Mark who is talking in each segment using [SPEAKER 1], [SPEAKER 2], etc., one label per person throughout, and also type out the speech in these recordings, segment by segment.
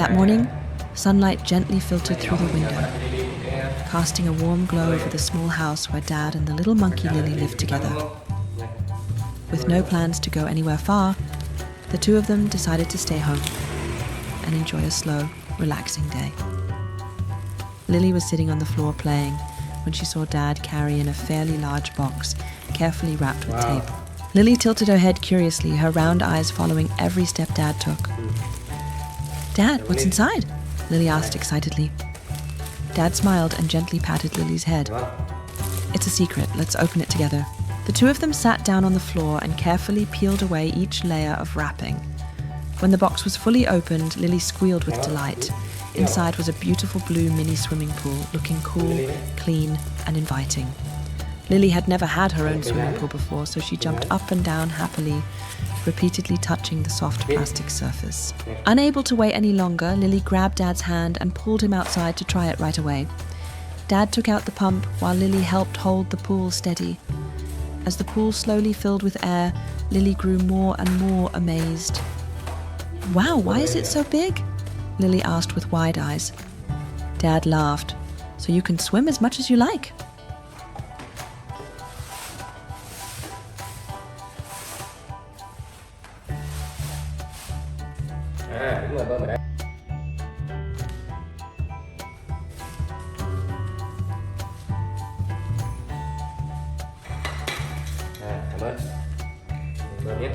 [SPEAKER 1] That morning, sunlight gently filtered through the window, casting a warm glow over the small house where Dad and the little monkey Lily lived together. With no plans to go anywhere far, the two of them decided to stay home and enjoy a slow, relaxing day. Lily was sitting on the floor playing when she saw Dad carry in a fairly large box, carefully wrapped with tape. Lily tilted her head curiously, her round eyes following every step Dad took. "Dad, what's inside?" Lily asked excitedly. Dad smiled and gently patted Lily's head. "It's a secret, let's open it together." The two of them sat down on the floor and carefully peeled away each layer of wrapping. When the box was fully opened, Lily squealed with delight. Inside was a beautiful blue mini swimming pool, looking cool, clean, and inviting. Lily had never had her own swimming pool before, so she jumped up and down happily, repeatedly touching the soft plastic surface. Unable to wait any longer, Lily grabbed Dad's hand and pulled him outside to try it right away. Dad took out the pump while Lily helped hold the pool steady. As the pool slowly filled with air, Lily grew more and more amazed. "Wow, why is it so big?" Lily asked with wide eyes. Dad laughed. "So you can swim as much as you like."
[SPEAKER 2] Đúng rồi, bơm ở đây. Cảm ơn. Bơm nhé.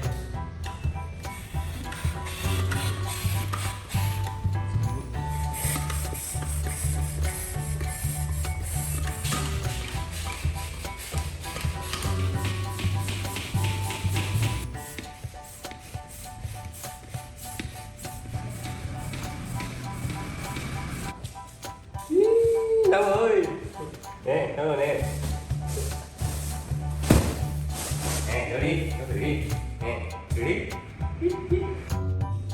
[SPEAKER 2] Đâu ơi. Nè, đâu rồi nè. Nè, đưa đi, đưa thử đi. Nè, thử đi.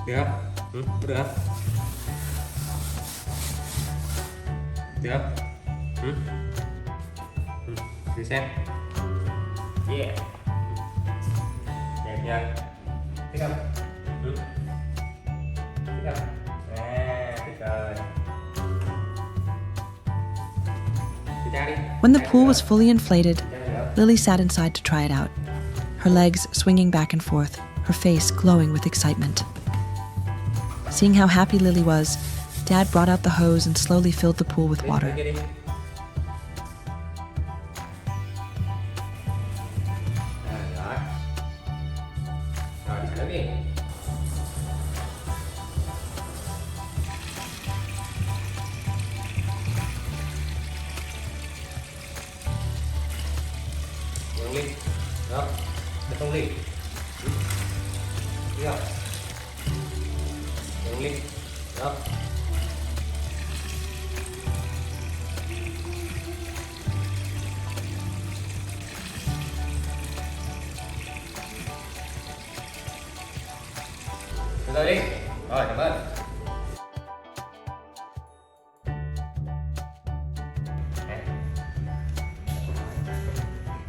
[SPEAKER 2] Được không? Ừ, có được không? Được không? Ừ. Ừ, thử xem. Yeah. Đẹp nha. Thích không? Ừ. Thích không? À, thích rồi.
[SPEAKER 1] When the pool was fully inflated, Lily sat inside to try it out, her legs swinging back and forth, her face glowing with excitement. Seeing how happy Lily was, Dad brought out the hose and slowly filled the pool with water.
[SPEAKER 2] Ly. Đó. Đặt trong ly. Đi không? Đặt ly. Đó. Được rồi đi. Rồi, cảm ơn.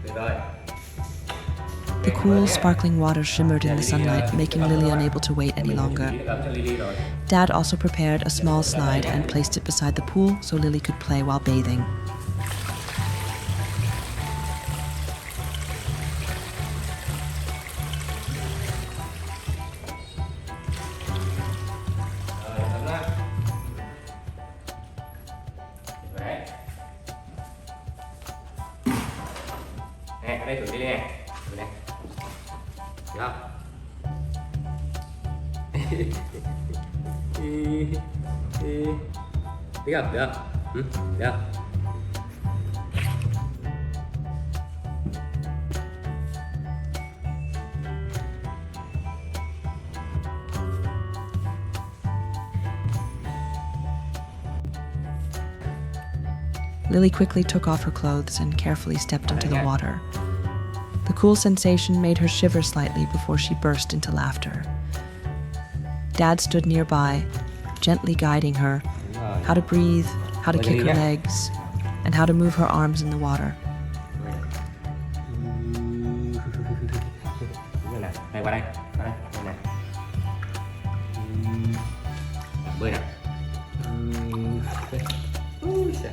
[SPEAKER 2] Được rồi.
[SPEAKER 1] The cool, sparkling water shimmered in the sunlight, making Lily unable to wait any longer. Dad also prepared a small slide and placed it beside the pool so Lily could play while bathing.
[SPEAKER 2] Nè, ở đây thử đi nè. Thử nè. Được không? Được không? Được không? Ừ, được không?
[SPEAKER 1] Lily quickly took off her clothes and carefully stepped into the water. The cool sensation made her shiver slightly before she burst into laughter. Dad stood nearby, gently guiding her, how to breathe, how to kick her legs, and how to move her arms in the water.
[SPEAKER 2] Bơi nào. Ui giời.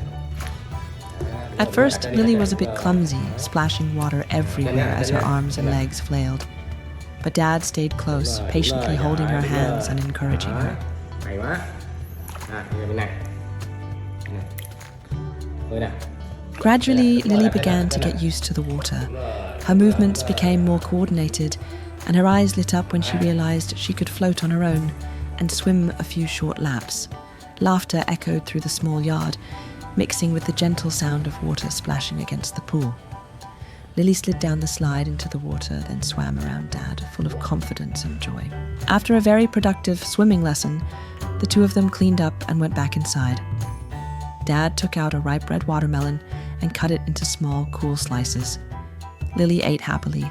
[SPEAKER 1] At first, Lily was a bit clumsy, splashing water everywhere as her arms and legs flailed. But Dad stayed close, patiently holding her hands and encouraging her.
[SPEAKER 2] Hay quá. Bây giờ bên này. Bơi nào.
[SPEAKER 1] Gradually, Lily began to get used to the water. Her movements became more coordinated, and her eyes lit up when she realized she could float on her own and swim a few short laps. Laughter echoed through the small yard, mixing with the gentle sound of water splashing against the pool. Lily slid down the slide into the water, then swam around Dad, full of confidence and joy. After a very productive swimming lesson, the two of them cleaned up and went back inside. Dad took out a ripe red watermelon and cut it into small, cool slices. Lily ate happily,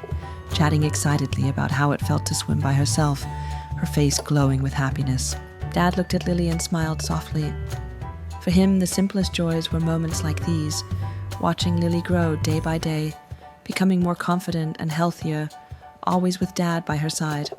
[SPEAKER 1] chatting excitedly about how it felt to swim by herself, her face glowing with happiness. Dad looked at Lily and smiled softly. For him, the simplest joys were moments like these, watching Lily grow day by day, becoming more confident and healthier, always with Dad by her side.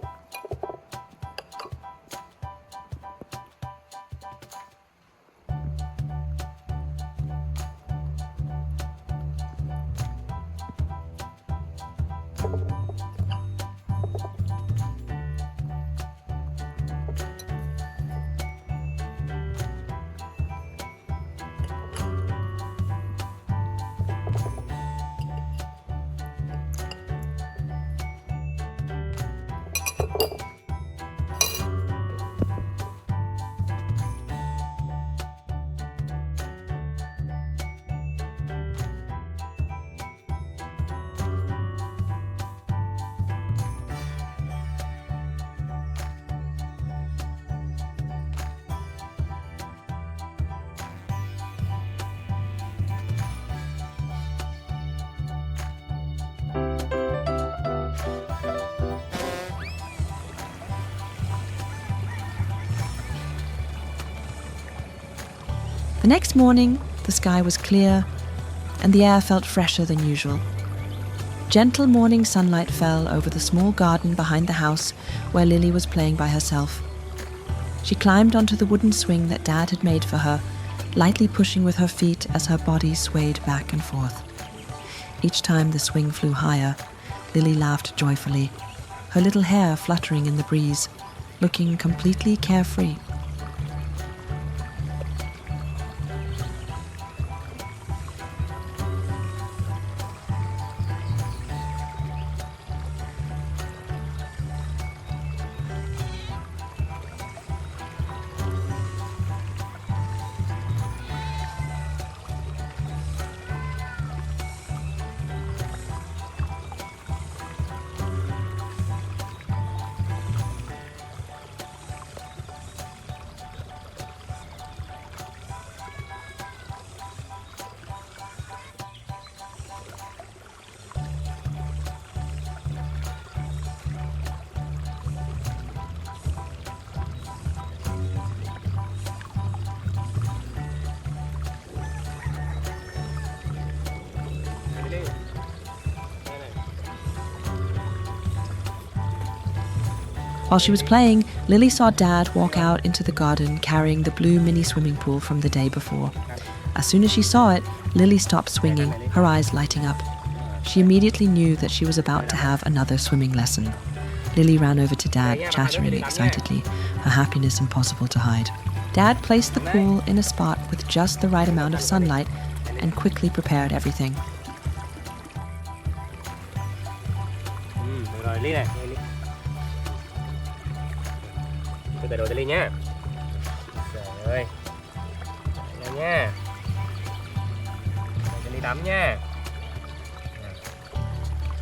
[SPEAKER 1] The next morning, the sky was clear and the air felt fresher than usual. Gentle morning sunlight fell over the small garden behind the house where Lily was playing by herself. She climbed onto the wooden swing that Dad had made for her, lightly pushing with her feet as her body swayed back and forth. Each time the swing flew higher, Lily laughed joyfully, her little hair fluttering in the breeze, looking completely carefree. While she was playing, Lily saw Dad walk out into the garden carrying the blue mini swimming pool from the day before. As soon as she saw it, Lily stopped swinging, her eyes lighting up. She immediately knew that she was about to have another swimming lesson. Lily ran over to Dad, chattering excitedly, her happiness impossible to hide. Dad placed the pool in a spot with just the right amount of sunlight and quickly prepared everything.
[SPEAKER 2] Được rồi, Ly này. Từ từ đồ cho Ly nhá. Trời ơi. Đây nha. Để cho Ly tắm nha.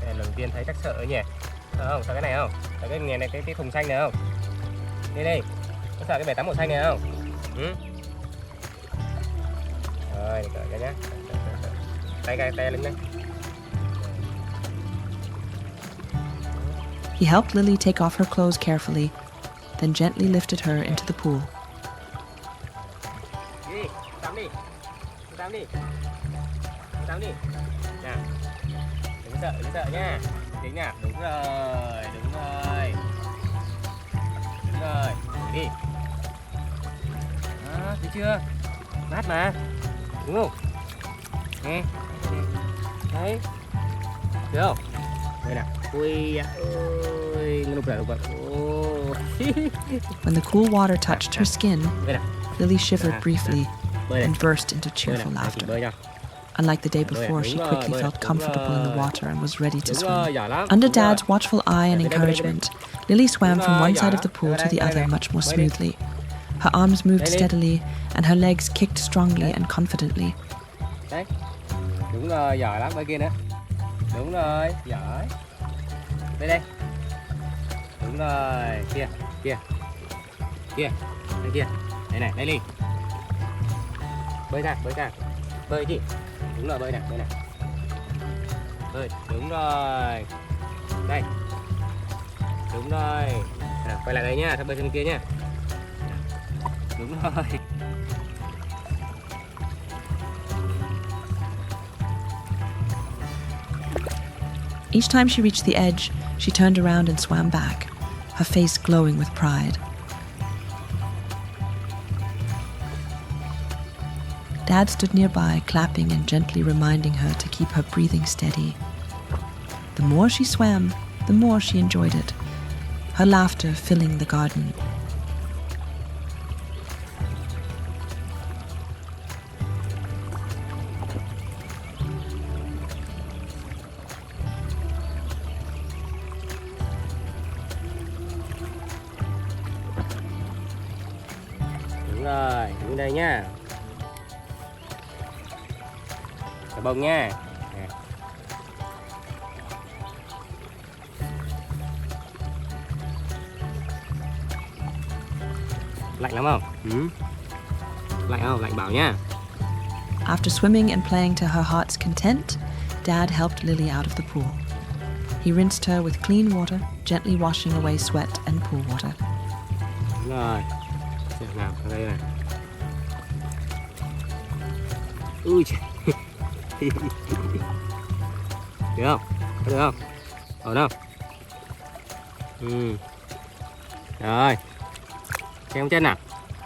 [SPEAKER 2] Đây là lần tiên thấy chắc sợ nhỉ. Sợ không? Sợ cái này không? Sợ cái này, cái thùng xanh này không? Đi đi. Có sợ cái bể tắm màu xanh này không? Ừ? Rồi, cởi ra nhá. Tay lưng đây.
[SPEAKER 1] He helped Lily take off her clothes carefully, then gently lifted her into the pool.
[SPEAKER 2] Đi, tắm đi. Tắm đi. Tắm đi. Nào. Đừng sợ nha. Tính nào, đúng rồi. Đi. Thấy chưa? Mát mà. Đúng không? Nè. Đấy. Được không? Đây nào. Ui ơi, lúc này.
[SPEAKER 1] When the cool water touched her skin,
[SPEAKER 2] Đây nào.
[SPEAKER 1] Lily shivered briefly
[SPEAKER 2] Bơi này.
[SPEAKER 1] and burst into
[SPEAKER 2] Bơi
[SPEAKER 1] cheerful
[SPEAKER 2] nào. Chị
[SPEAKER 1] laughter.
[SPEAKER 2] bơi nha.
[SPEAKER 1] Unlike the day before, she
[SPEAKER 2] Đúng
[SPEAKER 1] quickly
[SPEAKER 2] rồi,
[SPEAKER 1] felt comfortable in the water and was ready to
[SPEAKER 2] Đúng rồi,
[SPEAKER 1] swim.
[SPEAKER 2] giỏi lắm.
[SPEAKER 1] Under
[SPEAKER 2] Đúng rồi.
[SPEAKER 1] Dad's watchful eye and encouragement, Lily swam from one side of the pool to the other much more smoothly. Her arms moved steadily and her legs kicked strongly and confidently.
[SPEAKER 2] Đấy. Đúng rồi, giỏi lắm. Bơi kia nữa. Đúng rồi, giỏi. Đây đây. Đúng rồi, kia, kia. Kia, đây kia. Đây này, đây đi. Bơi ra, bơi ra. Bơi gì? Đúng rồi, bơi này, bơi này. Bơi, đúng rồi. Đây. Đúng rồi. À, quay lại đây nhá, thôi bơi sang bên kia nhá. Đúng rồi.
[SPEAKER 1] Each time she reached the edge, she turned around and swam back, her face glowing with pride. Dad stood nearby, clapping and gently reminding her to keep her breathing steady. The more she swam, the more she enjoyed it, her laughter filling the garden.
[SPEAKER 2] Đúng rồi, đứng đây nhá. Cái bông nha. Nè. Lạnh lắm không? Ừ. Lạnh không? Lạnh bảo nha.
[SPEAKER 1] After swimming and playing to her heart's content, Dad helped Lily out of the pool. He rinsed her with clean water, gently washing away sweat and pool water.
[SPEAKER 2] Đúng rồi. Nào, ở đây này. Ui trời. Được không? Có được không? Ổn không? Ừ. Rồi. Xem chân nào.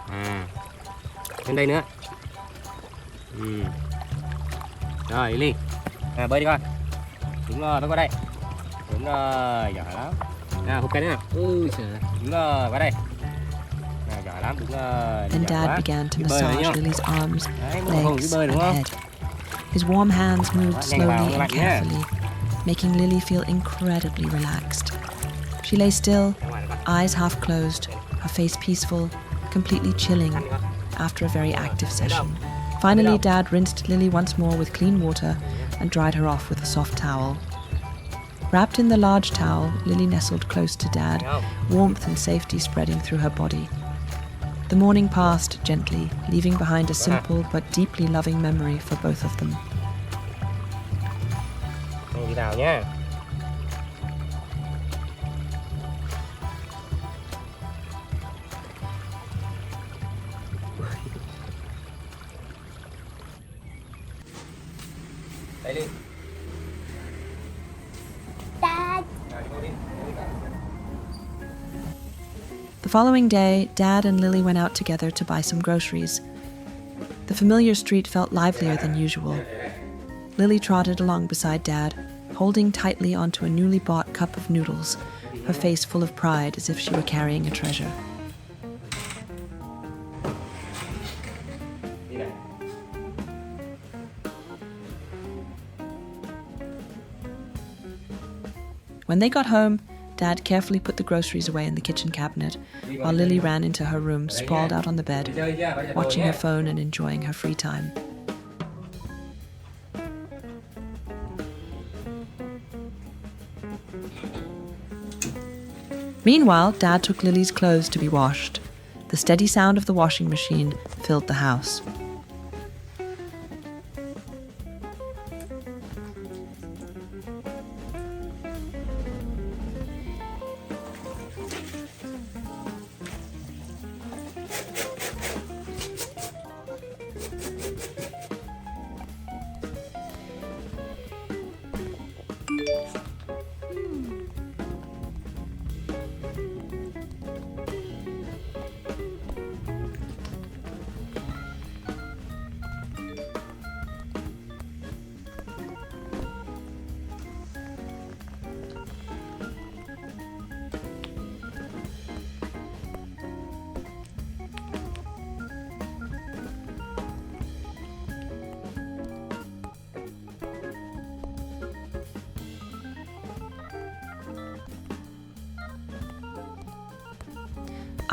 [SPEAKER 2] À. Lên đây nữa. Ừ. Rồi, Lily. À, bơi đi con. Đúng rồi, bơi qua đây. Đúng rồi, giỏi lắm. Nào, hụt cái nữa nào. Ui trời. Đúng rồi, qua đây. Nào, giỏi lắm, đúng rồi.
[SPEAKER 1] Then Dad began to massage Lily's arms, legs,
[SPEAKER 2] bơi, đúng
[SPEAKER 1] and
[SPEAKER 2] không?
[SPEAKER 1] head. His warm hands moved
[SPEAKER 2] Nhanh vào,
[SPEAKER 1] slowly and
[SPEAKER 2] lạnh nhé.
[SPEAKER 1] carefully, making Lily feel incredibly relaxed. She lay still, eyes half closed, her face peaceful, completely chilling after a very active session. Finally, Dad rinsed Lily once more with clean water and dried her off with a soft towel. Wrapped in the large towel, Lily nestled close to Dad, warmth and safety spreading through her body. The morning passed gently, leaving behind a simple but deeply loving memory for both of them.
[SPEAKER 2] Đi vào nhá. Đây đi.
[SPEAKER 3] Dad.
[SPEAKER 1] The following day, Dad and Lily went out together to buy some groceries. The familiar street felt livelier than usual. Lily trotted along beside Dad, holding tightly onto a newly bought cup of noodles, her face full of pride as if she were carrying a treasure.
[SPEAKER 2] Đi này.
[SPEAKER 1] When they got home, Dad carefully put the groceries away in the kitchen cabinet, while Lily ran into her room, sprawled out on the bed,
[SPEAKER 2] Chơi chưa? Bây giờ
[SPEAKER 1] watching
[SPEAKER 2] bơi
[SPEAKER 1] her phone and enjoying her free time. Meanwhile, Dad took Lily's clothes to be washed. The steady sound of the washing machine filled the house.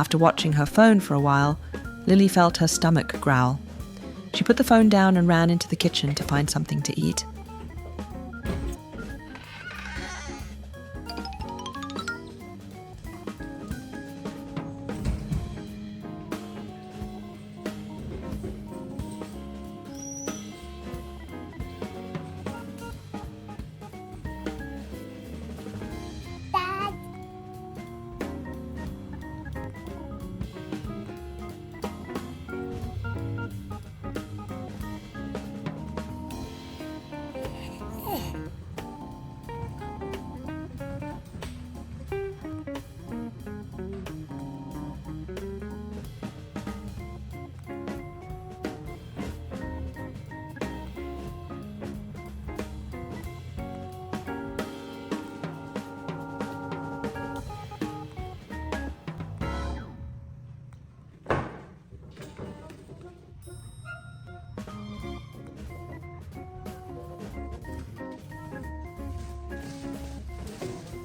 [SPEAKER 1] After watching her phone for a while, Lily felt her stomach growl. She put the phone down and ran into the kitchen to find something to eat.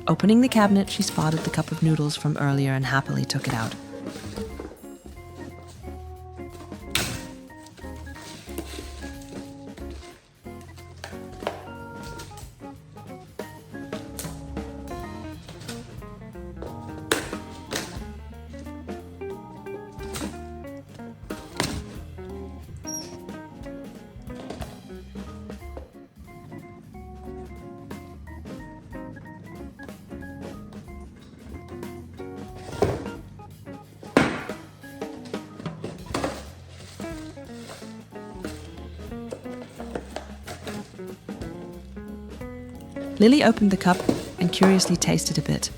[SPEAKER 1] Opening the cabinet, she spotted the cup of noodles from earlier and happily took it out. Lily opened the cup and curiously tasted a bit,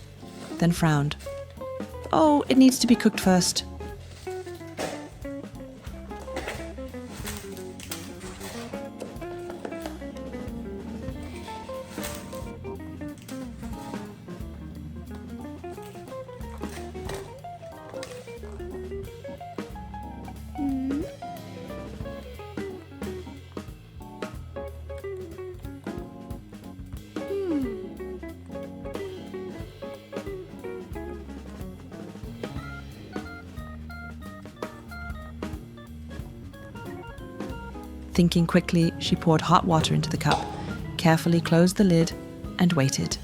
[SPEAKER 1] then frowned. Oh, it needs to be cooked first. Thinking quickly, she poured hot water into the cup, carefully closed the lid, and waited.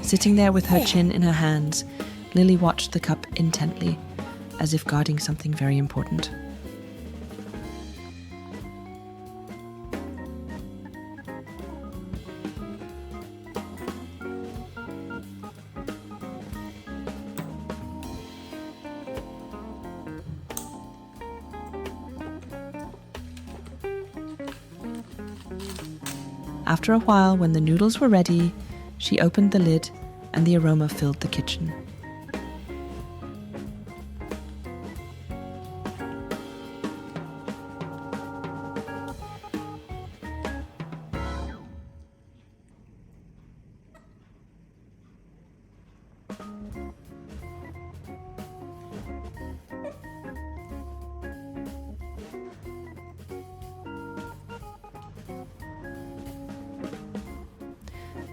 [SPEAKER 1] Sitting there with her chin in her hands, Lily watched the cup intently, as if guarding something very important. After a while, when the noodles were ready, she opened the lid and the aroma filled the kitchen.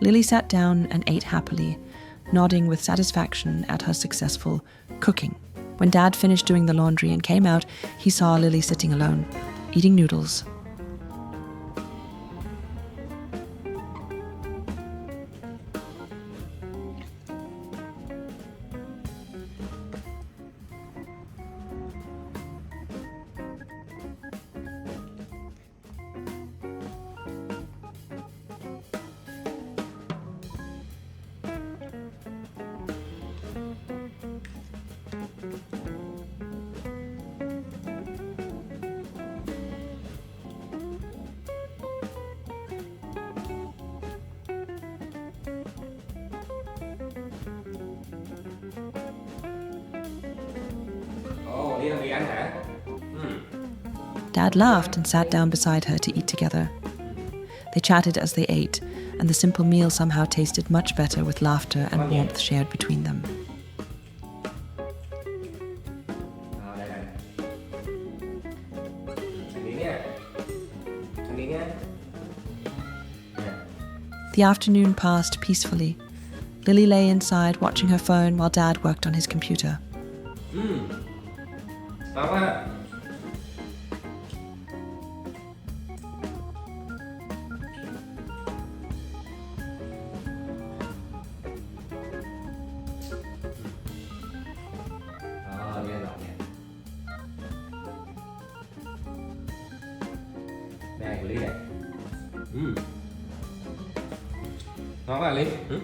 [SPEAKER 1] Lily sat down and ate happily, nodding with satisfaction at her successful cooking. When Dad finished doing the laundry and came out, he saw Lily sitting alone, eating noodles.
[SPEAKER 2] đi làm đi ăn hả?
[SPEAKER 1] Dad laughed and sat down beside her to eat together. They chatted as they ate, and the simple meal somehow tasted much better with laughter and warmth shared between them.
[SPEAKER 2] Đây này. Ăn đi nha. Ăn đi nha.
[SPEAKER 1] The afternoon passed peacefully. Lily lay inside watching her phone while Dad worked on his computer.
[SPEAKER 2] Ngon quá. Đi ăn lẩu nè. Đây, Lý này. Ngon quá Lý. Đúng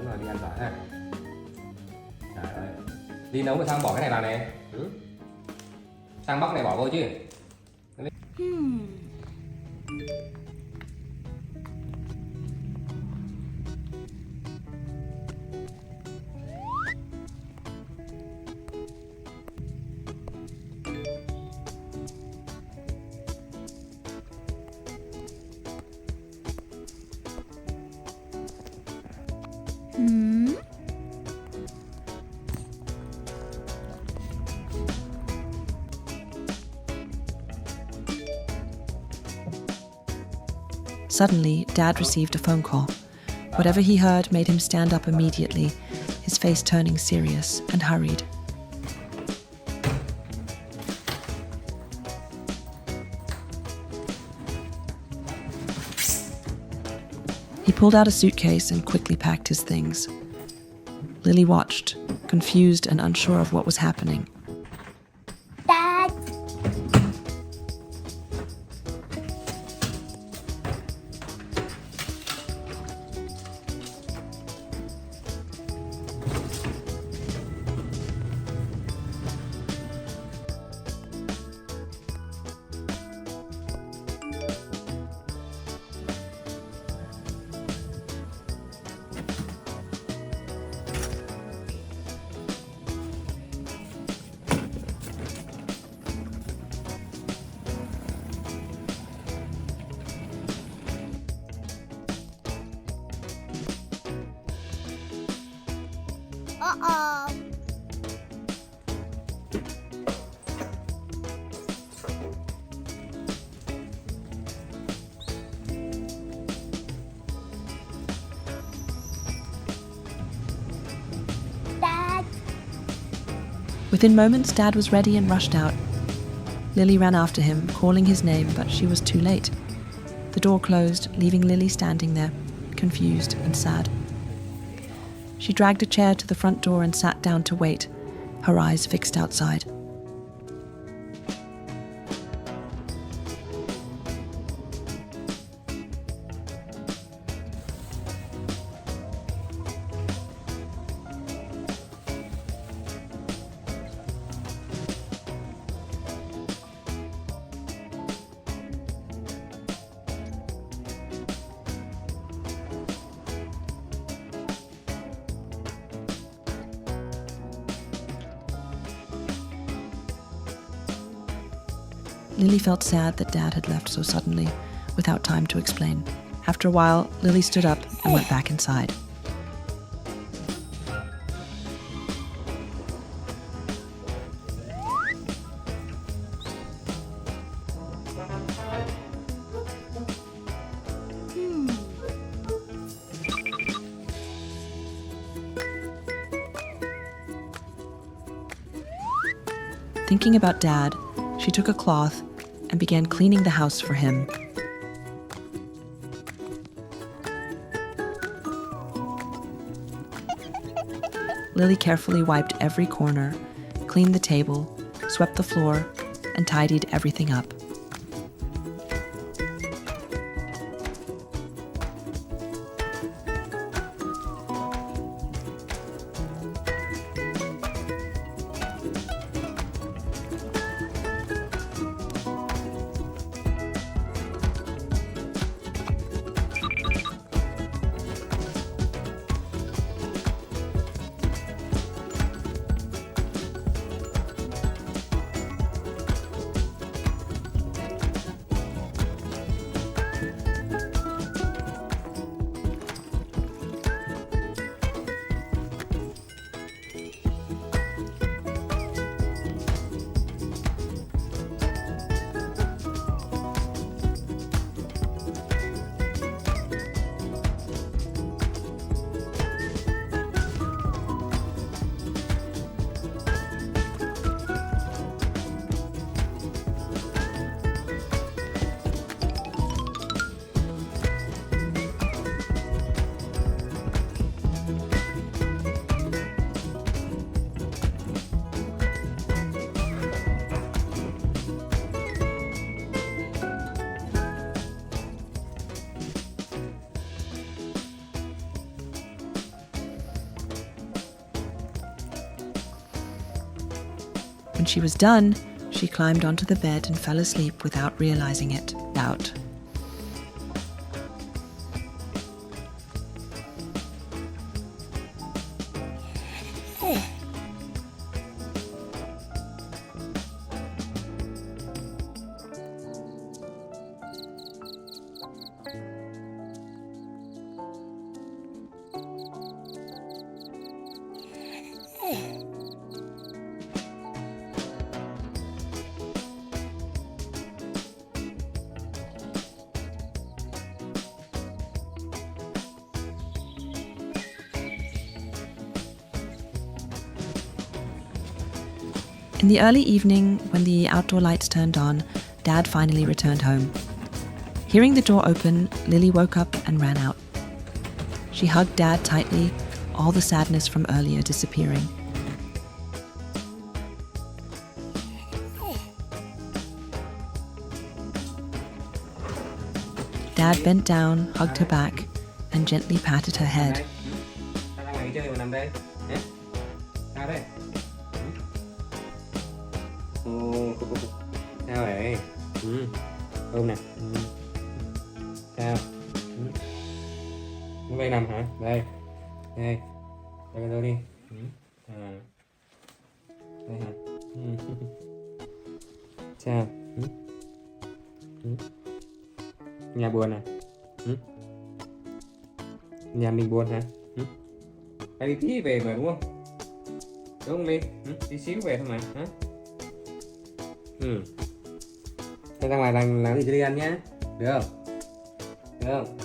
[SPEAKER 2] rồi, đi ăn lẩu ha. Trời ơi. Đi nấu mà sao không bỏ cái này vào nè? Sang bóc này bỏ vô chứ.
[SPEAKER 1] Suddenly, Dad received a phone call. Whatever he heard made him stand up immediately, his face turning serious, and hurried. He pulled out a suitcase and quickly packed his things. Lily watched, confused and unsure of what was happening.
[SPEAKER 3] Dad! Uh-oh. Dad.
[SPEAKER 1] Within moments, Dad was ready and rushed out. Lily ran after him, calling his name, but she was too late. The door closed, leaving Lily standing there, confused and sad. She dragged a chair to the front door and sat down to wait, her eyes fixed outside. Lily felt sad that Dad had left so suddenly, without time to explain. After a while, Lily stood up and went back inside. Thinking about Dad, she took a cloth and began cleaning the house for him. Lily carefully wiped every corner, cleaned the table, swept the floor, and tidied everything up. When she was done, she climbed onto the bed and fell asleep without realizing it. Out. In the early evening, when the outdoor lights turned on, Dad finally returned home. Hearing the door open, Lily woke up and ran out. She hugged Dad tightly, all the sadness from earlier disappearing. Dad bent down, hugged her back, and gently patted her head.
[SPEAKER 2] Sao vậy? Ôm nè. Sao? Muốn đây nằm hả? Đây. Đây. Đây tôi đi. Đây hả? Sao? Nhà buồn à? Nhà mình buồn hả? Phải đi tí về mà đúng không? Đúng không Ly? Tí xíu về thôi mà. Hả? Thế ra ngoài làm gì cho Ly ăn nhé. Được không? Được không?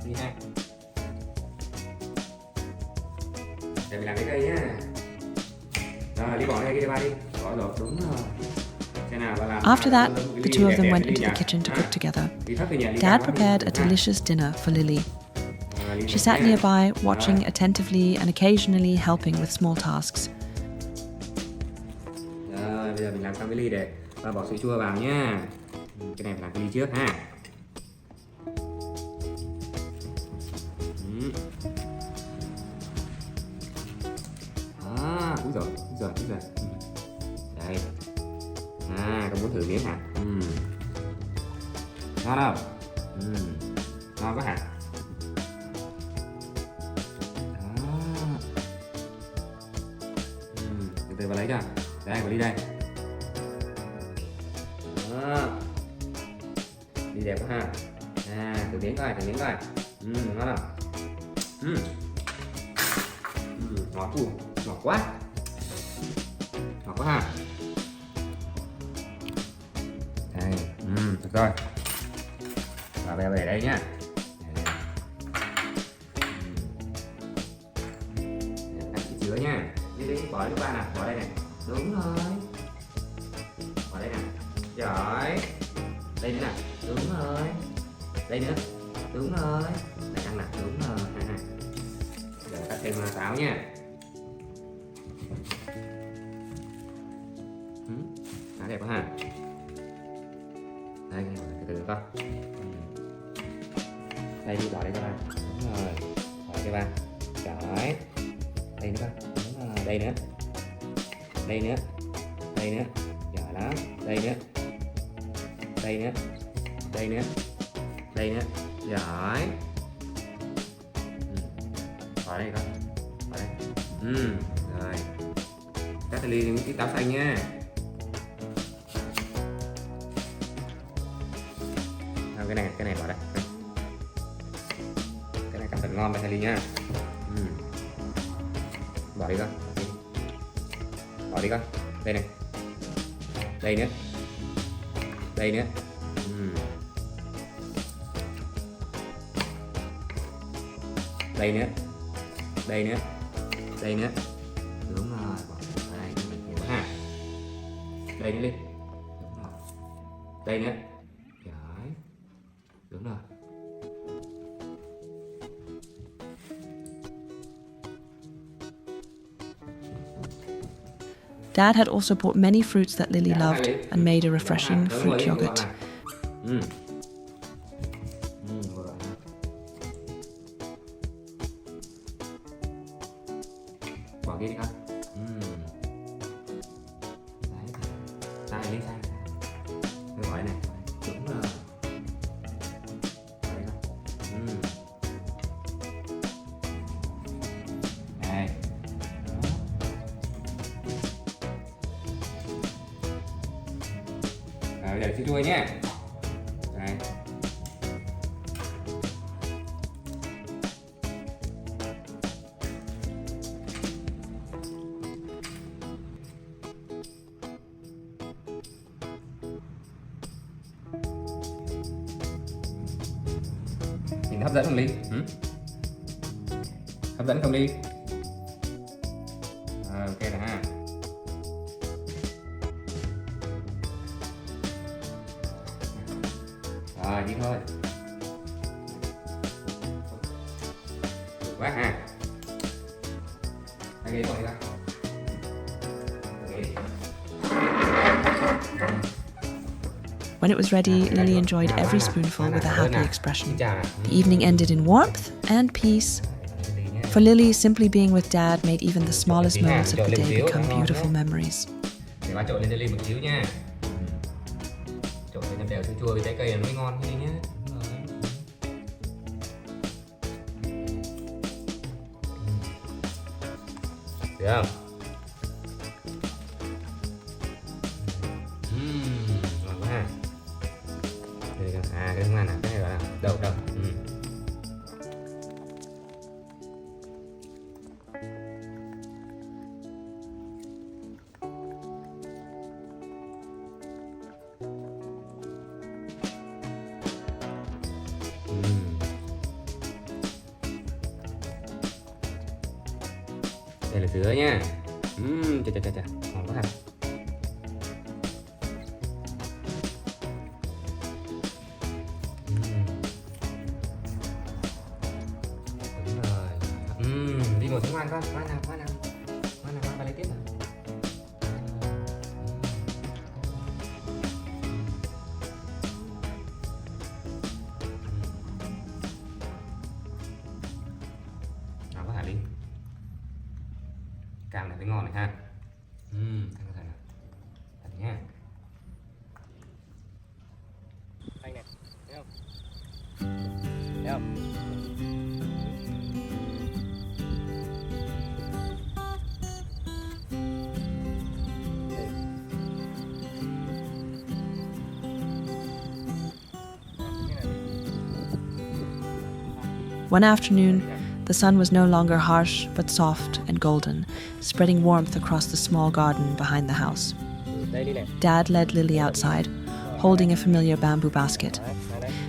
[SPEAKER 2] Đi ha. Để mình làm cái cây nhá. Rồi đi bỏ đây kia ba đi. Bỏ rồi, đúng rồi.
[SPEAKER 1] After that, the two of them went into the kitchen to cook together. Dad prepared a delicious dinner for Lily. She sat nearby, watching attentively and occasionally helping with small tasks.
[SPEAKER 2] Rồi, bây giờ mình làm xong cái ly để và bỏ sữa chua vào nhá. Cái này phải làm cái ly trước ha. Úi giời. Đây. Con muốn thử miếng hả? Ngon không? Ngon quá hả? Từ từ vào lấy cho. Đây, vào đi đây. Đi đẹp quá ha. Thử miếng coi. Ngon không? Ngọt quá. Ngọt quá ha. Đây, được rồi. Và bây giờ để đây nhá. Cắt cái sữa nha. Đi bỏ nước ba nè, bỏ đây này. Đúng rồi. Bỏ đây nè. Giỏi. Đây nữa nè. Đúng rồi. Đây nữa. Đúng rồi. Đây ăn nè, đúng rồi. Giờ cắt thêm táo nha. Đẹp quá ha. Đây, từ từ con. Đây đi bỏ đây cho ba. Đúng rồi. Bỏ cho ba. Giỏi. Đây nữa con. Đúng rồi. Đây nữa. Đây nữa. Đây nữa. Giỏi lắm. Đây nữa. Đây nữa. Đây nữa. Đây nữa. Giỏi. Bỏ đây con. Bỏ đây. Rồi. Cắt ly những cái táo xanh nha. Cái này bỏ đây. Cái này cắt thật ngon đây Ly nha. Bỏ đi con. Bỏ đi con. Đây này. Đây nữa. Đây nữa. Đây nữa. Đây nữa. Đây nữa. Đúng rồi. Bỏ đây nhiều quá ha. Đây nữa Ly. Đúng rồi. Đây nữa. Giỏi. Đúng rồi.
[SPEAKER 1] Dad had also bought many fruits that Lily loved and made a refreshing fruit yogurt.
[SPEAKER 2] kia đi con. Đấy, tay lấy sang. Cái gọi này, đúng rồi. Đấy con. Đây. Bây giờ chua nhé. Đây. Nhìn hấp dẫn không Ly? Hấp dẫn không Ly? Ok rồi ha. Rồi đi thôi. Được quá ha. Cái ghế còn đi ra.
[SPEAKER 1] When it was ready, Lily enjoyed every spoonful with a happy expression. The evening ended in warmth and peace. For Lily, simply being with Dad made even the smallest moments of the day become beautiful memories.
[SPEAKER 2] Để ba trộn lên cho Ly một xíu nha. Trộn lên cho đều chua chua với trái cây là nó mới ngon thế nhé. Được không? Ngon quá ha. Đây con. Cái thứ này là cái này gọi là đậu. Đây là sữa nha. Chà, ngon quá ha. Đúng rồi. Đi ngồi xuống ngoan con, ngoan nào, ba lấy tiếp nào. Ngon quá hả Ly? Cam này thấy ngon này ha. Ăn cái này thật nha. Anh này, thấy không? Thấy không?
[SPEAKER 1] One afternoon, the sun was no longer harsh but soft and golden, spreading warmth across the small garden behind the house. Dad led Lily outside, holding a familiar bamboo basket.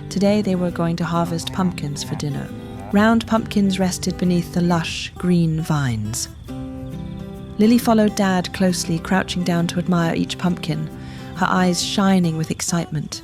[SPEAKER 1] Today they were going to harvest pumpkins for dinner. Round pumpkins rested beneath the lush green vines. Lily followed Dad closely, crouching down to admire each pumpkin, her eyes shining with excitement.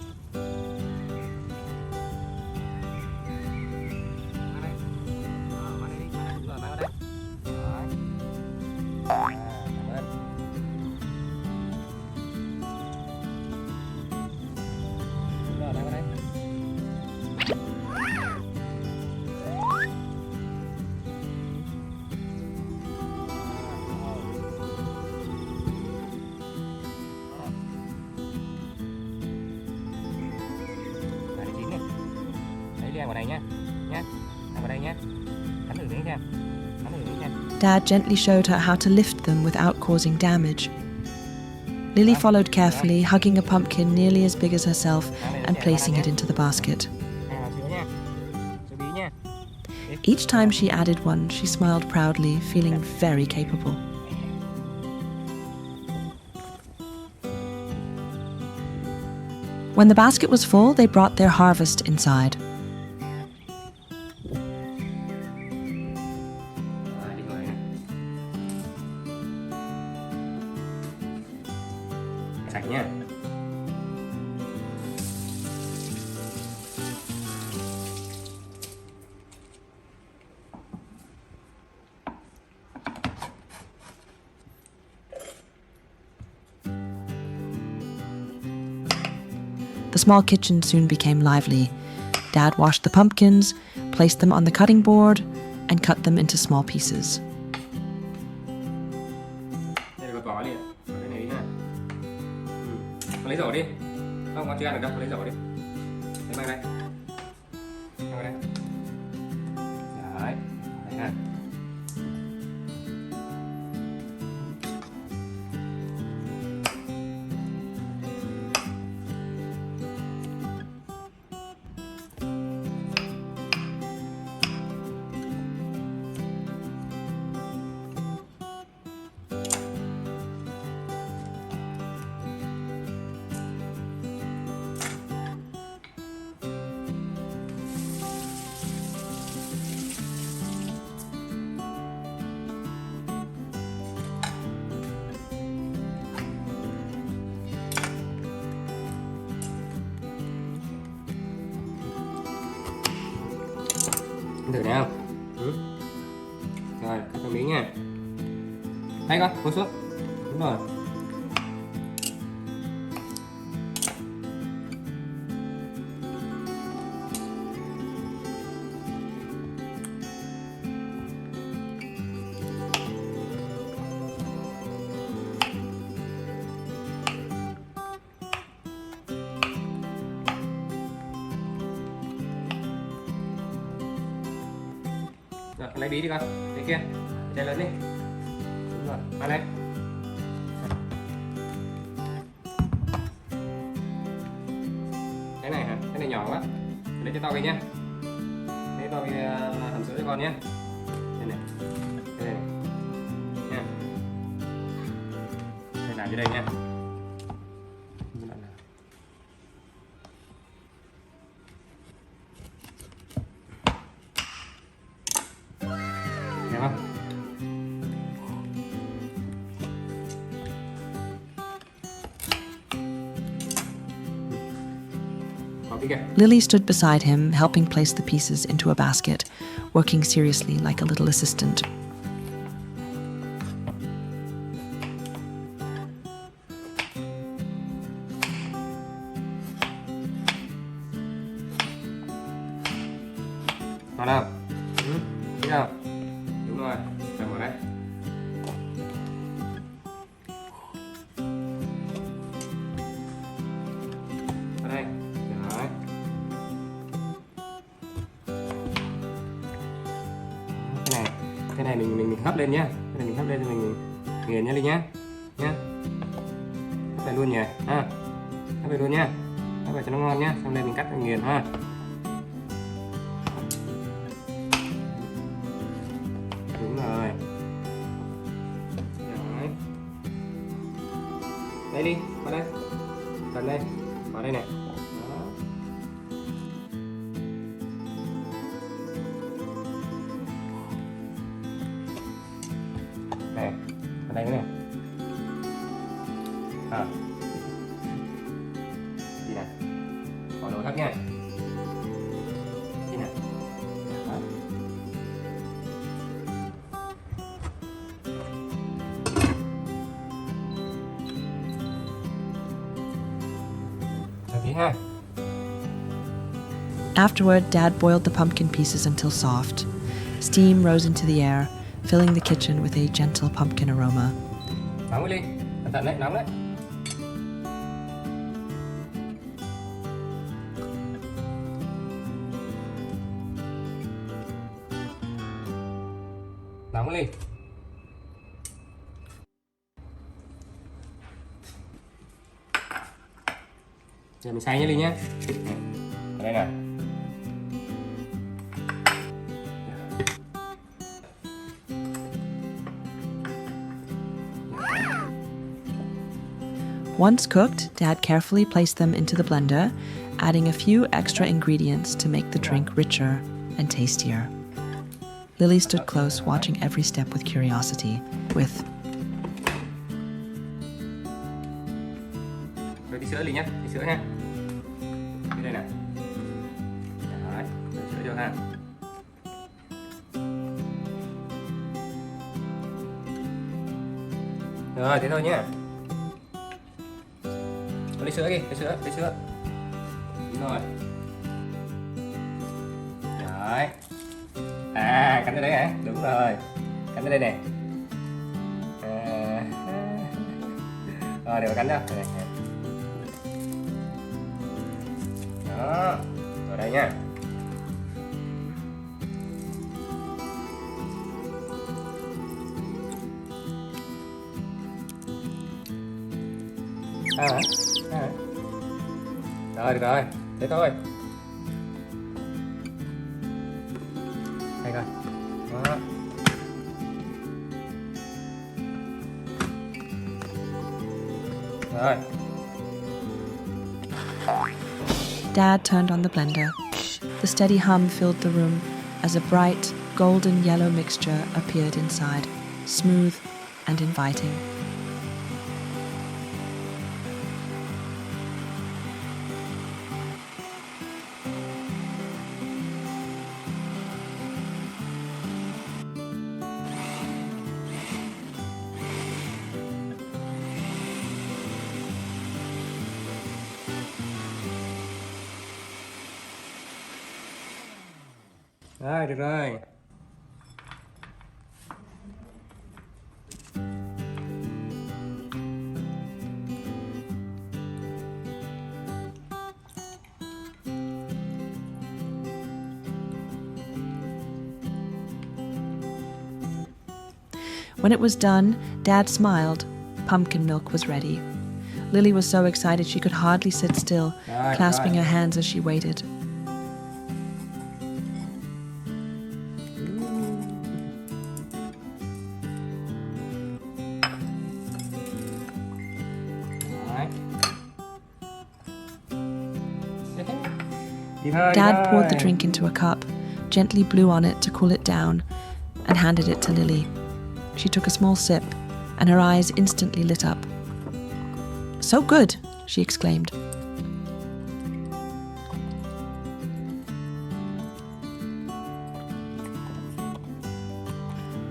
[SPEAKER 1] Dad gently showed her how to lift them without causing damage. Lily followed carefully, hugging a pumpkin nearly as big as herself and placing it into the basket. Each time she added one, she smiled proudly, feeling very capable. When the basket was full, they brought their harvest inside.
[SPEAKER 2] Sạch nha.
[SPEAKER 1] The small kitchen soon became lively. Dad washed the pumpkins, placed them on the cutting board, and cut them into small pieces.
[SPEAKER 2] lấy rổ đi. Không, con chưa ăn được đâu, lấy rổ đi. Lấy mang đây. Mang đây. Đấy, đấy ha. Thử nào. Rồi, cắt miếng nha. Đây con, cúi xuống. Đúng rồi. Rồi, lấy bí đi con. Đây kia. Đây lớn đi. Đúng rồi, ăn đây. Cái này hả? Cái này nhỏ quá. Lấy cho to về nha. Lấy to về hầm sữa cho con nhé. Đây này. Đây này. Nha. Đây làm dưới đây nha. Thấy không?
[SPEAKER 1] Lily stood beside him, helping place the pieces into a basket, working seriously like a little assistant.
[SPEAKER 2] Ngon không? Thích không? Đúng rồi, cầm vào đây. Vào đây. Đấy. Cái này mình hấp lên nhá. Cái này mình hấp lên thì mình nghiền nhá Linh nhá. Nhá. Hấp lại luôn nhỉ. Ha. Hấp lại luôn nhá. Hấp lại cho nó ngon nhá. Xong đây mình cắt nghiền ha. Đúng rồi. Đấy. Đây đi, vào đây. Gần đây. Vào đây này. Đó. Này, vào đây này. À. Đi này. Bỏ đồ thấp nha. Đi này. Đó. Ha.
[SPEAKER 1] Afterward, Dad boiled the pumpkin pieces until soft. Steam rose into the air, filling the kitchen with a gentle pumpkin aroma.
[SPEAKER 2] Nóng đi, cẩn thận đấy, nóng đấy. Nóng lên. Giờ mình xay nhé Linh nhé. Ở đây nè.
[SPEAKER 1] Once cooked, Dad carefully placed them into the blender, adding a few extra ingredients to make the drink richer and tastier. Lily stood close, watching every step with curiosity, with
[SPEAKER 2] Rồi tí sữa Linh nhé, tí sữa nha. Đây nè. Đấy, tí sữa vô ha. Rồi, thế thôi nhé. Lấy sữa đi, lấy sữa, lấy sữa. Đúng rồi. Đấy. À, cắn ở đây hả? Đúng rồi. Cắn ở đây này. À. Rồi, để mà cắn đâu. Đây này. Đó, rồi đây nha. Rồi, được rồi, thế thôi. Đây coi. Đó. Rồi.
[SPEAKER 1] Dad turned on the blender. The steady hum filled the room as a bright, golden yellow mixture appeared inside, smooth and inviting.
[SPEAKER 2] Rồi, được rồi.
[SPEAKER 1] When it was done, Dad smiled. Pumpkin milk was ready. Lily was so excited she could hardly sit still,
[SPEAKER 2] Right,
[SPEAKER 1] clasping
[SPEAKER 2] right.
[SPEAKER 1] her hands as she waited.
[SPEAKER 2] Đấy. Đi thôi, đi
[SPEAKER 1] Dad poured the
[SPEAKER 2] thôi.
[SPEAKER 1] drink into a cup, gently blew on it to cool it down, and handed it to Lily. She took a small sip, and her eyes instantly lit up. "So good!" she exclaimed.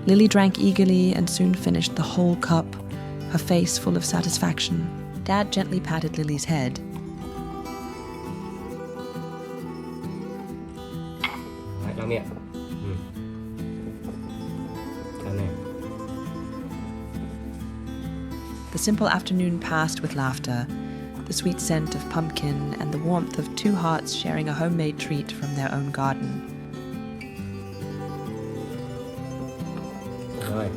[SPEAKER 1] Lily drank eagerly and soon finished the whole cup, her face full of satisfaction. Dad gently patted Lily's head.
[SPEAKER 2] Đấy, lau miệng. Lau miệng.
[SPEAKER 1] The simple afternoon passed with laughter, the sweet scent of pumpkin, and the warmth of two hearts sharing a homemade treat from their own garden.
[SPEAKER 2] Rồi.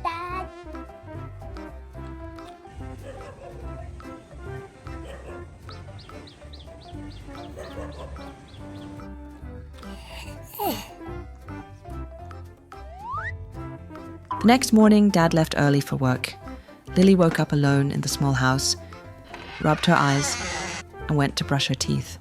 [SPEAKER 3] Dad.
[SPEAKER 1] The next morning, Dad left early for work. Lily woke up alone in the small house, rubbed her eyes, and went to brush her teeth.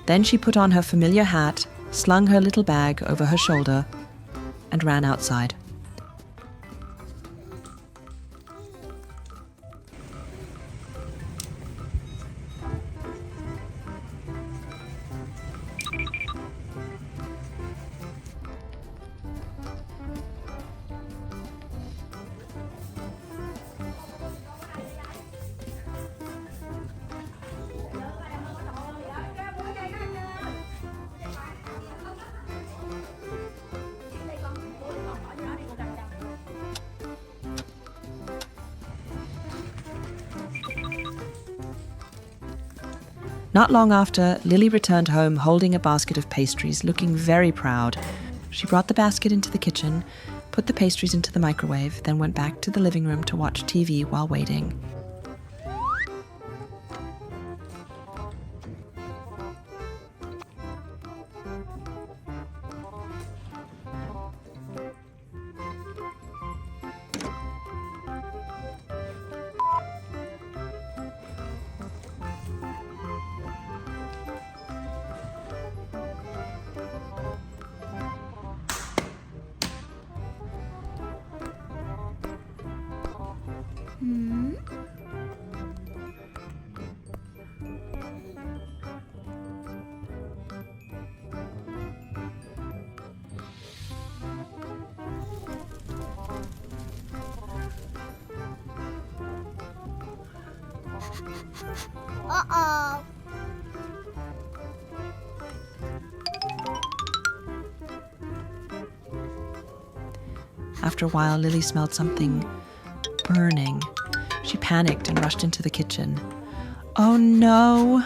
[SPEAKER 1] Then she put on her familiar hat, slung her little bag over her shoulder, and ran outside. Not long after, Lily returned home holding a basket of pastries, looking very proud. She brought the basket into the kitchen, put the pastries into the microwave, then went back to the living room to watch TV while waiting.
[SPEAKER 3] Uh-oh.
[SPEAKER 1] After a while, Lily smelled something burning. She panicked and rushed into the kitchen. Oh no!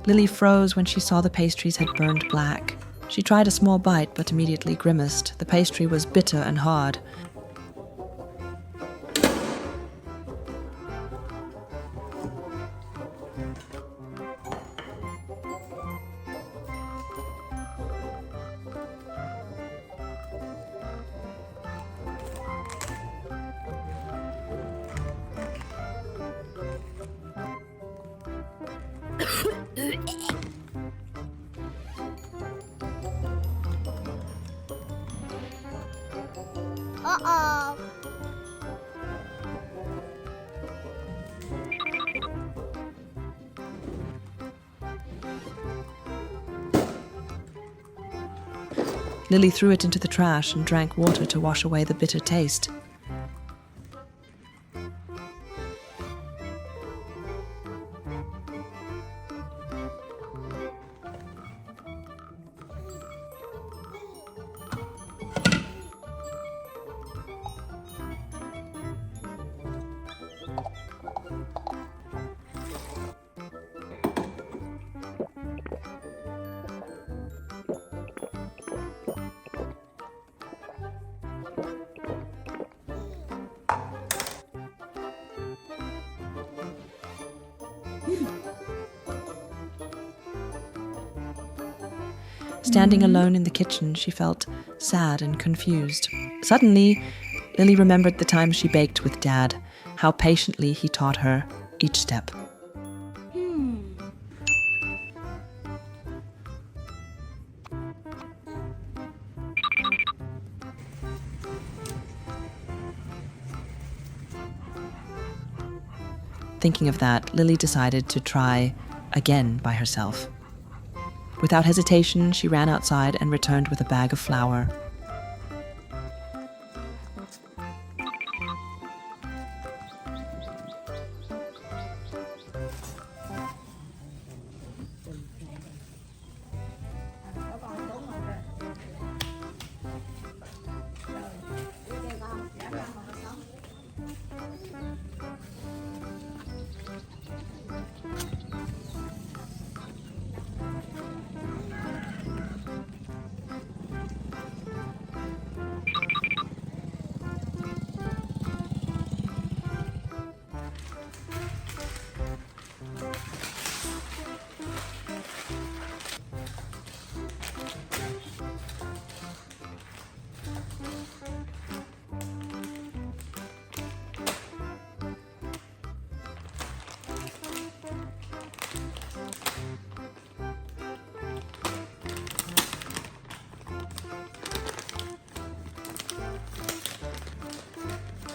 [SPEAKER 1] Lily froze when she saw the pastries had burned black. She tried a small bite but immediately grimaced. The pastry was bitter and hard.
[SPEAKER 3] Uh-oh.
[SPEAKER 1] Lily threw it into the trash and drank water to wash away the bitter taste. Standing alone in the kitchen, she felt sad and confused. Suddenly, Lily remembered the time she baked with Dad, how patiently he taught her each step. Thinking of that, Lily decided to try again by herself. Without hesitation, she ran outside and returned with a bag of flour.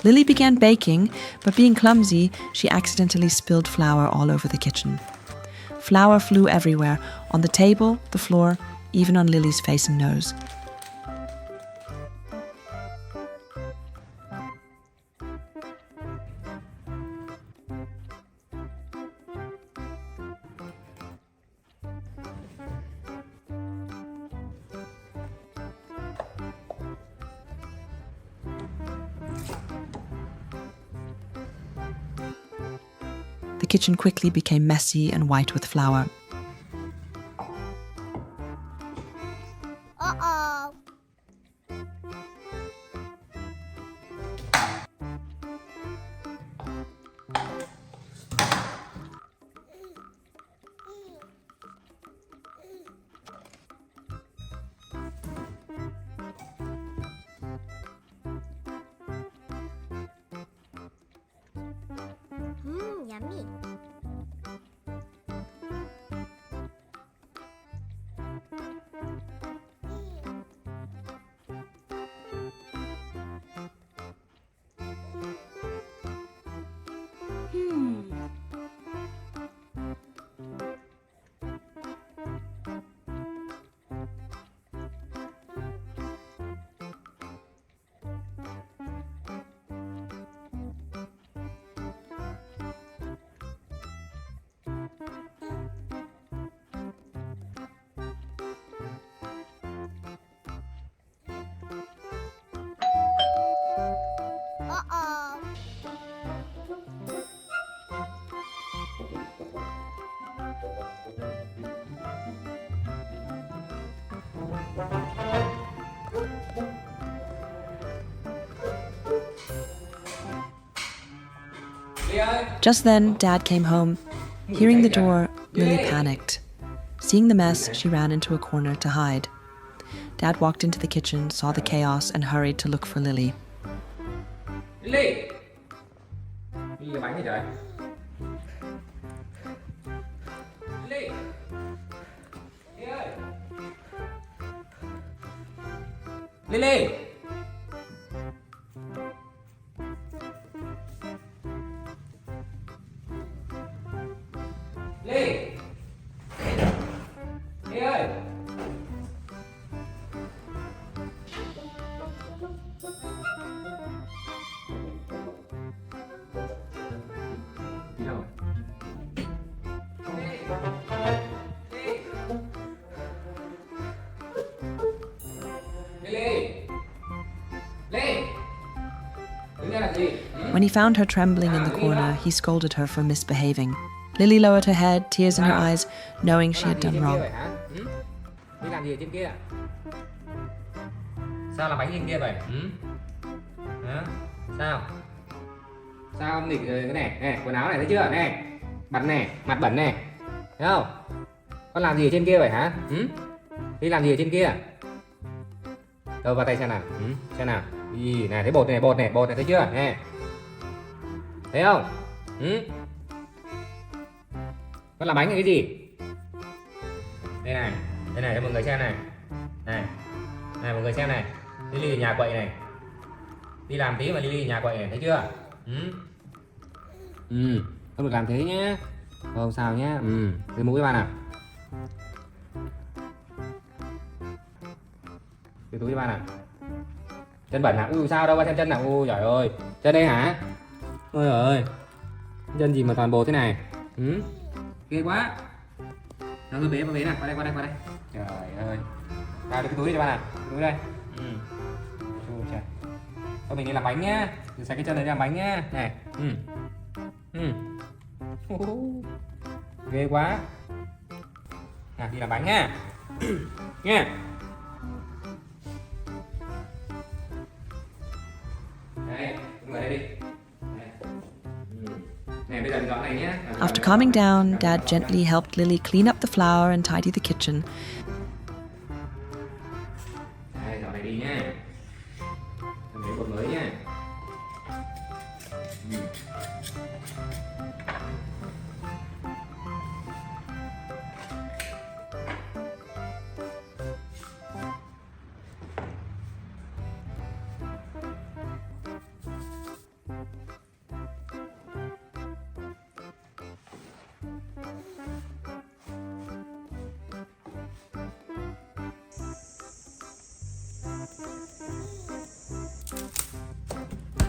[SPEAKER 1] Lily began baking, but being clumsy, she accidentally spilled flour all over the kitchen. Flour flew everywhere, on the table, the floor, even on Lily's face and nose. The kitchen quickly became messy and white with flour.
[SPEAKER 3] Uh-oh. Yummy. Uh-oh.
[SPEAKER 1] Just then, Dad came home. Hearing the door, Lily panicked. Seeing the mess, she ran into a corner to hide. Dad walked into the kitchen, saw the chaos, and hurried to look for Lily.
[SPEAKER 2] Lily! Lily bánh gì trời? Lily! Lily ơi! Lily! Lily! Lily ơi! Đi đâu?
[SPEAKER 1] When he found her trembling in the corner, he scolded her for misbehaving. Lily lowered her head, tears in her eyes, knowing she had done wrong.
[SPEAKER 2] Đi làm gì ở trên kia? Sao làm bánh trên kia vậy? Hả? Sao? Sao ông nghịch cái này? Nè, quần áo này thấy chưa? Nè, bẩn nè, mặt bẩn nè, thấy không? Con làm gì ở trên kia vậy hả? Đi làm gì ở trên kia? Đâu vào tay xem nào? Xem nào? Ý, này thấy bột này, bột này thấy chưa? Nè, thấy không? Con làm bánh là cái gì? Đây này cho mọi người xem này. Này mọi người xem này. Lily ở nhà quậy này. Đi làm tí mà Lily ở nhà quậy này, thấy chưa? Không được làm thế nhé. Không sao nhé. Cái mũi ba nào. Cái túi ba nào. Chân bẩn hả? Ui sao đâu, ba xem chân nào. Ui trời ơi. Chân đây hả? Ôi trời ơi. Chân gì mà toàn bột thế này. Ghê quá. Nó cứ bế nào. Qua đây. Trời ơi. Vào được cái túi đi cho ba nào. Cái túi đây. Trời. Thôi mình đi làm bánh nhá. Mình xách cái chân này đi làm bánh nhá. Này. Ghê quá. À, đi làm bánh nhá. Nha. Đây, ngồi đây đi. Này, bây giờ mình dọn này nhé.
[SPEAKER 1] After calming down, Dad gently helped Lily clean up the flour and tidy the kitchen.
[SPEAKER 2] Đây, dọn này đi nha. Lấy bột mới nha.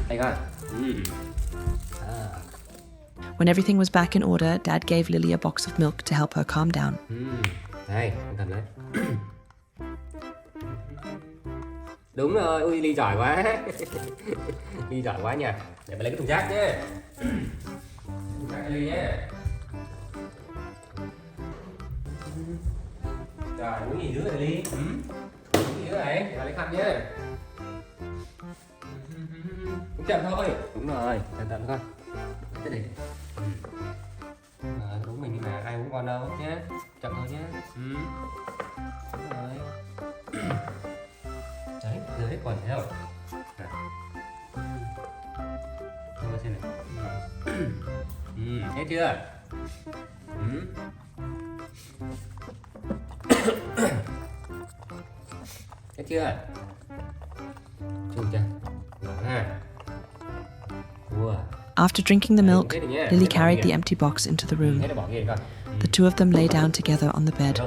[SPEAKER 2] Đây coi.
[SPEAKER 1] When everything was back in order, Dad gave Lily a box of milk to help her calm down.
[SPEAKER 2] Đây, con cầm đấy. Đúng rồi, ui Ly giỏi quá. Ly giỏi quá nhỉ. Để mà lấy cái thùng rác chứ. Thùng rác cho Ly nhé. Rồi, muốn gì nữa Lily? Muốn gì nữa này? Để lấy khăn nhé. Cũng chậm thôi. Đúng rồi, chậm chậm thôi. Thế này. Đúng mình mà ai uống con đâu nhé. Chậm thôi nhé. Đúng rồi. Đấy, giờ hết còn thấy không? Thôi xem này. Hết chưa? Hết chưa? Chưa chưa? Ha. Wow.
[SPEAKER 1] After drinking the milk, Lily carried the empty box into the room. The two of them lay down together on the bed,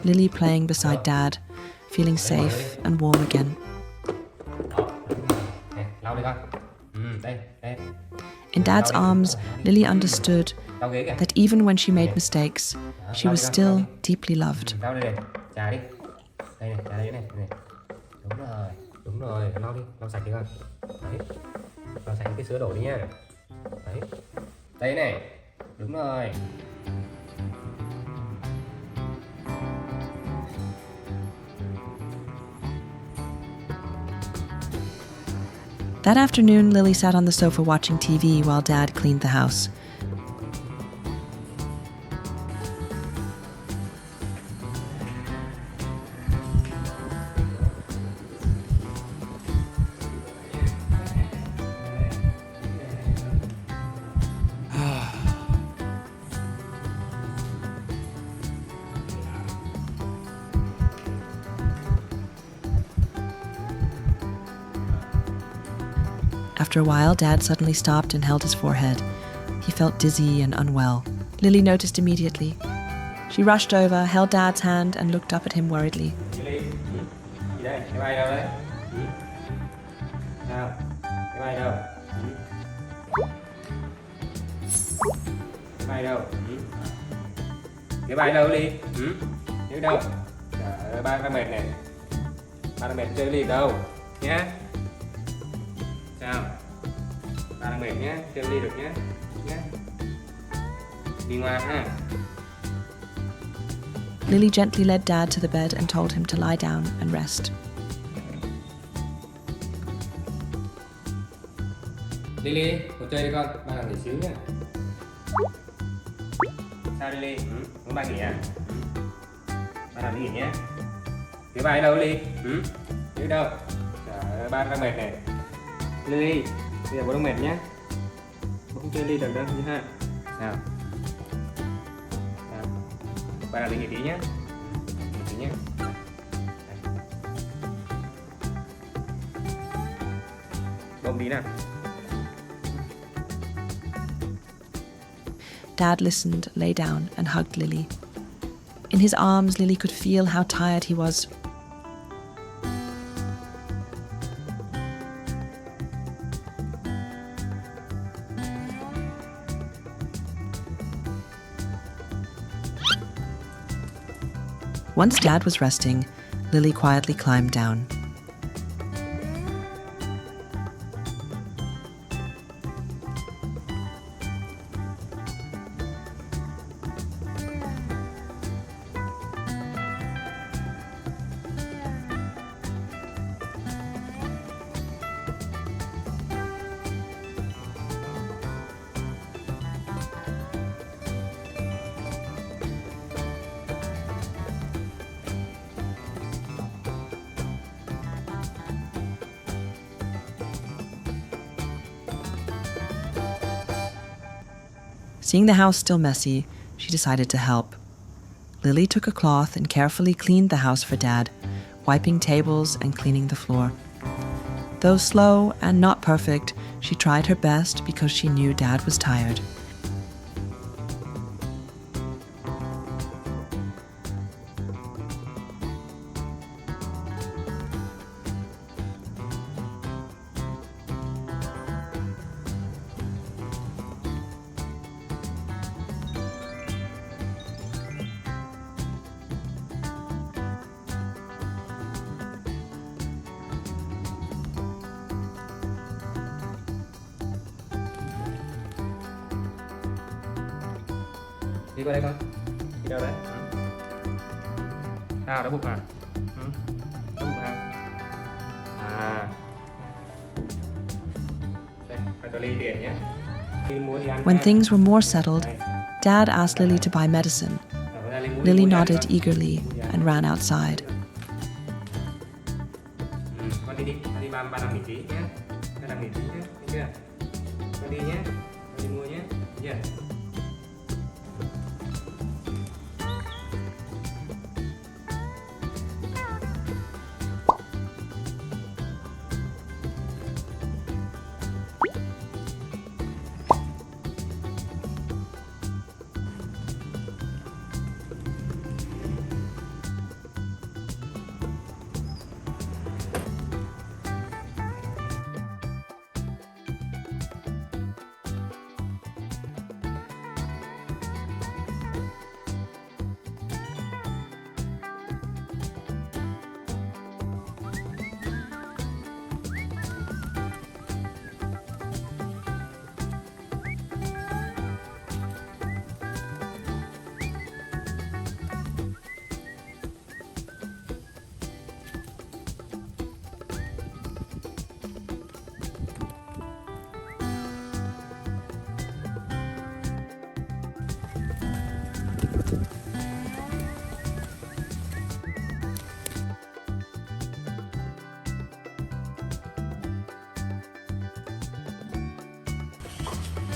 [SPEAKER 1] Lily playing beside Dad, feeling safe and warm again. In Dad's arms, Lily understood that even when she made mistakes, she was still deeply loved.
[SPEAKER 2] Đúng rồi, lau đi, lau sạch đi con. Đấy, lau sạch cái sữa đổ đi nha. Đấy, đây này, đúng rồi.
[SPEAKER 1] That afternoon, Lily sat on the sofa watching TV while Dad cleaned the house. After a while, Dad suddenly stopped and held his forehead. He felt dizzy and unwell. Lily noticed immediately. She rushed over, held Dad's hand, and looked up at him worriedly.
[SPEAKER 2] Lily, gì đây? Cái bay đâu đấy? Sao? Cái bay đâu? Cái bay đâu? Cái bay đâu Lily? Cái đâu? Trời ơi, ba đang mệt này. Ba đang mệt chơi Lily đâu? Nhá. Sao? Ba đang mệt nhé, chơi Lily được nhé. Nhé. Đi ngoan ha.
[SPEAKER 1] Lily gently led Dad to the bed and told him to lie down and rest.
[SPEAKER 2] Lily, ngồi chơi đi con, ba làm nghỉ xíu nhé. Sao Lily? Muốn ba nghỉ à? Ba làm đi nghỉ nhé. Cái bài đâu Lily? Cái đâu? Trời ơi, ba đang mệt này. Lily, bây giờ bố đang mệt nhé. Bố không chơi Lily được đâu như ha. Sao? Sao? Ba làm đi nghỉ tí nhé. Nghỉ tí nhé. Bông tí nào.
[SPEAKER 1] Dad listened, lay down, and hugged Lily. In his arms, Lily could feel how tired he was. Once Dad was resting, Lily quietly climbed down. Seeing the house still messy, she decided to help. Lily took a cloth and carefully cleaned the house for Dad, wiping tables and cleaning the floor. Though slow and not perfect, she tried her best because she knew Dad was tired.
[SPEAKER 2] Đi qua đây con. Đi đâu đấy? Sao, đói bụng à? Ừ? Đói bụng à? À. Đây, phải cho Ly tiền nhé. Ly mua đi ăn
[SPEAKER 1] When
[SPEAKER 2] nha.
[SPEAKER 1] things were more settled,
[SPEAKER 2] Đây.
[SPEAKER 1] Dad asked Lily to buy medicine.
[SPEAKER 2] Bữa nay Ly mua đi,
[SPEAKER 1] Lily
[SPEAKER 2] mua đi ăn
[SPEAKER 1] nodded
[SPEAKER 2] con.
[SPEAKER 1] eagerly and ran outside.
[SPEAKER 2] Con đi, con đi ba năm nghỉ tí nhé. 3 năm nghỉ tí nhé, được chưa? Con đi nhé, con đi mua nhé, được chưa?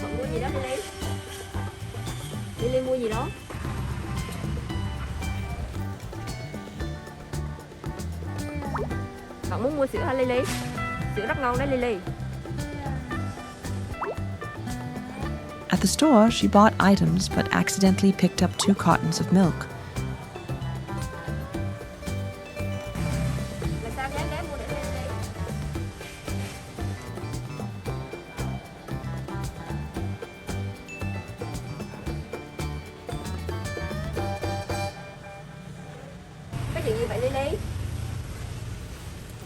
[SPEAKER 4] Bạn mua gì đó Lily? Lily mua gì đó? Bạn muốn mua sữa hả Lily? Sữa rất ngon đấy Lily.
[SPEAKER 1] At the store, she bought items but accidentally picked up 2 cartons of milk.
[SPEAKER 4] Lần sau ghé mua để Lily. Có chuyện gì vậy Lily?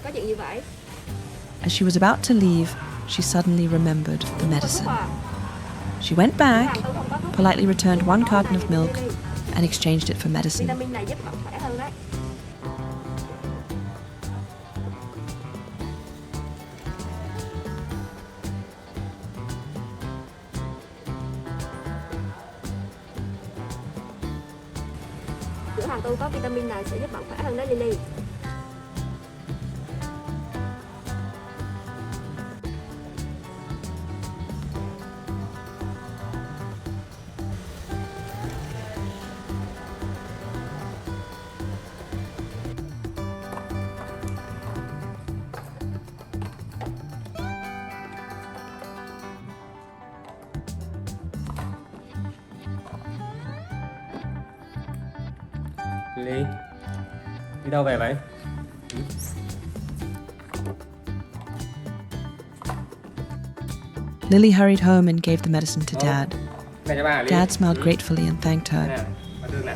[SPEAKER 4] Có chuyện gì vậy?
[SPEAKER 1] As she was about to leave, she suddenly remembered the
[SPEAKER 4] Có thuốc
[SPEAKER 1] medicine.
[SPEAKER 4] à?
[SPEAKER 1] She went back,
[SPEAKER 4] Hàng tôi không có thuốc.
[SPEAKER 1] politely returned 1 carton of milk,
[SPEAKER 4] Lily,
[SPEAKER 1] and exchanged it for medicine.
[SPEAKER 4] vitamin này giúp bạn khỏe hơn đấy. Sữa hàng tôi có vitamin này sẽ giúp bạn khỏe hơn đấy Lily.
[SPEAKER 2] Ly, đi đâu về vậy?
[SPEAKER 1] Lily hurried home and gave the medicine to Dad.
[SPEAKER 2] Này cho bà Ly.
[SPEAKER 1] Dad smiled gratefully and thanked her.
[SPEAKER 2] Nè, bà Thương nè.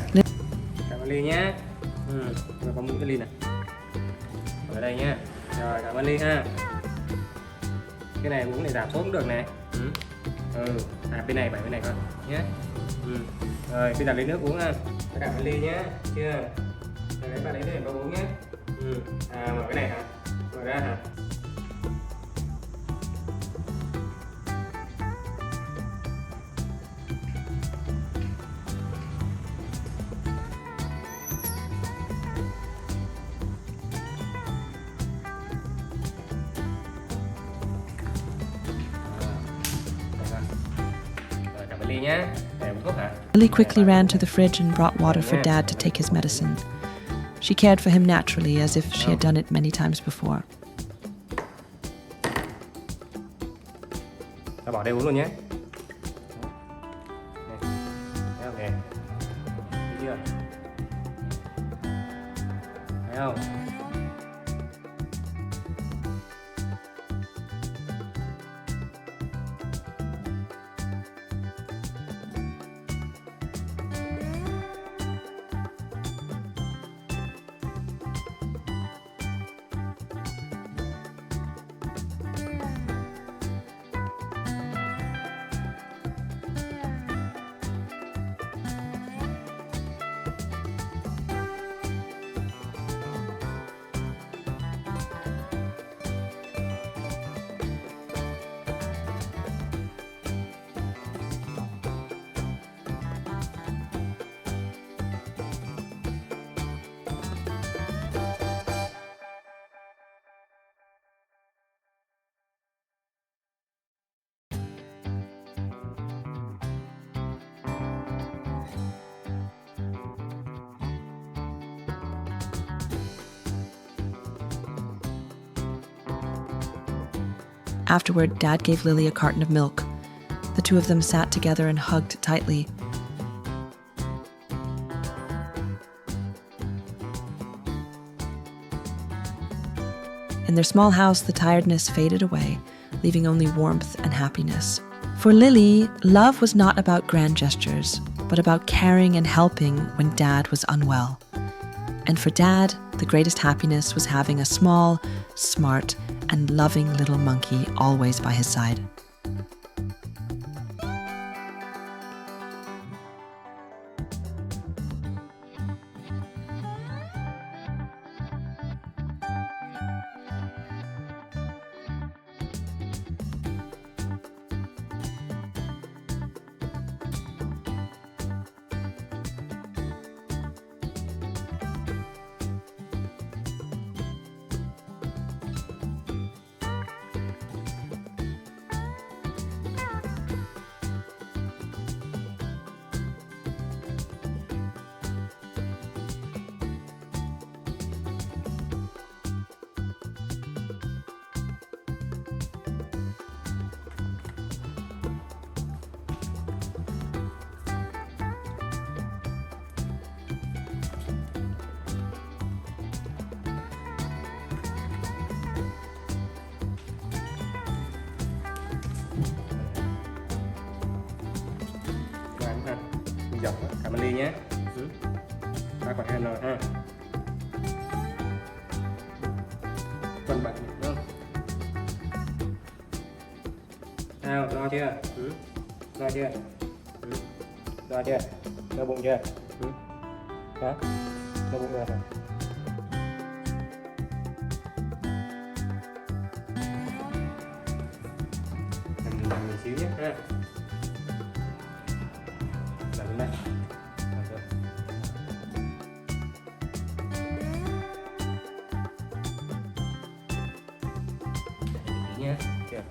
[SPEAKER 2] Cảm ơn Ly nhé. Rồi con mũi cho Ly nè. Ở đây nhé. Rồi, cảm ơn Ly ha. Cái này uống này giảm sốt cũng được này. Bên này, bên này con nhé. Rồi, bây giờ lấy nước uống ha. Cảm ơn Ly nhé. Chưa? Rồi đấy, bà lấy để bà uống nhé. Mở cái này hả? Mở ra hả? Rồi, cảm ơn Ly nhé. Để uống thuốc hả?
[SPEAKER 1] Lily quickly ran to the fridge and brought water for Dad to take his medicine. She cared for him naturally, as if she had done it many times before.
[SPEAKER 2] Ta bỏ đây uống luôn nhé. Thấy không nè? Thấy chưa? Thấy không?
[SPEAKER 1] Afterward, Dad gave Lily a carton of milk. The two of them sat together and hugged tightly. In their small house, the tiredness faded away, leaving only warmth and happiness. For Lily, love was not about grand gestures, but about caring and helping when Dad was unwell. And for Dad, the greatest happiness was having a small, smart, and loving little monkey always by his side.
[SPEAKER 2] Dọc cảm ơn Ly nhé. Ba quả hand rồi ha. Còn bạn đúng không? Nào, lo chưa? Lo chưa? Lo chưa? Đau bụng chưa? Hả? Đau bụng rồi. Mình xíu nhé ha. Làm đây. Nhé. Kìa.